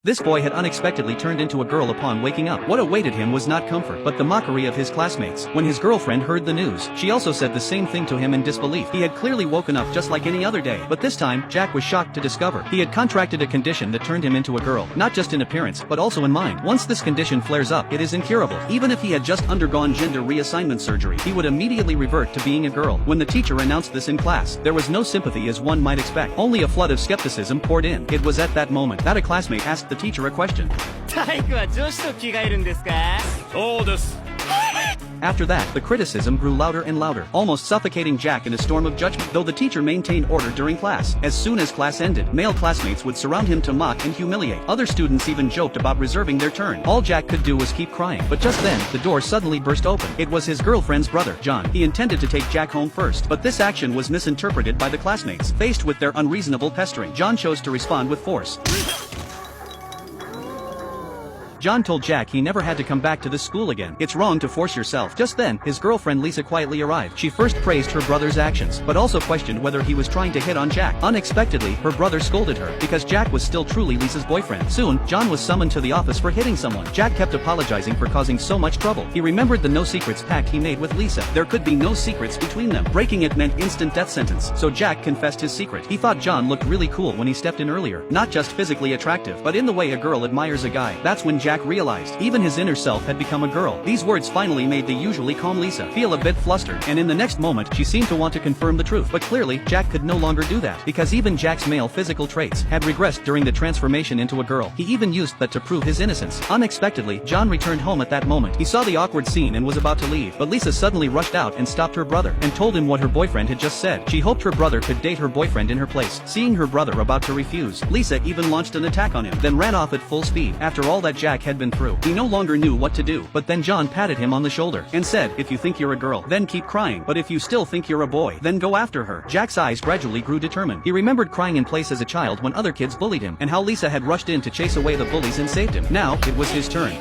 This boy had unexpectedly turned into a girl upon waking up. What awaited him was not comfort, but the mockery of his classmates. When his girlfriend heard the news, she also said the same thing to him in disbelief. He had clearly woken up just like any other day, but this time, Jack was shocked to discover he had contracted a condition that turned him into a girl, not just in appearance, but also in mind. Once this condition flares up, it is incurable. Even if he had just undergone gender reassignment surgery, he would immediately revert to being a girl. When the teacher announced this in class, there was no sympathy as one might expect. Only a flood of skepticism poured in. It was at that moment that a classmate asked the teacher a question. After that, the criticism grew louder and louder, almost suffocating Jack in a storm of judgment. Though the teacher maintained order during class, as soon as class ended, male classmates would surround him to mock and humiliate. Other students even joked about reserving their turn. All Jack could do was keep crying. But just then, the door suddenly burst open. It was his girlfriend's brother, John. He intended to take Jack home first, but this action was misinterpreted by the classmates. Faced with their unreasonable pestering, John chose to respond with force. John told Jack he never had to come back to this school again. It's wrong to force yourself. Just then, his girlfriend Lisa quietly arrived. She first praised her brother's actions, but also questioned whether he was trying to hit on Jack. Unexpectedly, her brother scolded her, because Jack was still truly Lisa's boyfriend. Soon, John was summoned to the office for hitting someone. Jack kept apologizing for causing so much trouble. He remembered the no secrets pact he made with Lisa. There could be no secrets between them. Breaking it meant instant death sentence, so Jack confessed his secret. He thought John looked really cool when he stepped in earlier. Not just physically attractive, but in the way a girl admires a guy. That's when Jack realized even his inner self had become a girl. These words finally made the usually calm Lisa feel a bit flustered, and in the next moment, she seemed to want to confirm the truth. But clearly, Jack could no longer do that, because even Jack's male physical traits had regressed during the transformation into a girl. He even used that to prove his innocence. Unexpectedly, John returned home at that moment. He saw the awkward scene and was about to leave, but Lisa suddenly rushed out and stopped her brother, and told him what her boyfriend had just said. She hoped her brother could date her boyfriend in her place. Seeing her brother about to refuse, Lisa even launched an attack on him, then ran off at full speed. After all that Jack had been through, he no longer knew what to do. But then John patted him on the shoulder and said, if you think you're a girl, then keep crying, but if you still think you're a boy, then go after her. Jack's eyes gradually grew determined. He remembered crying in place as a child when other kids bullied him, and how Lisa had rushed in to chase away the bullies and saved him. Now, it was his turn.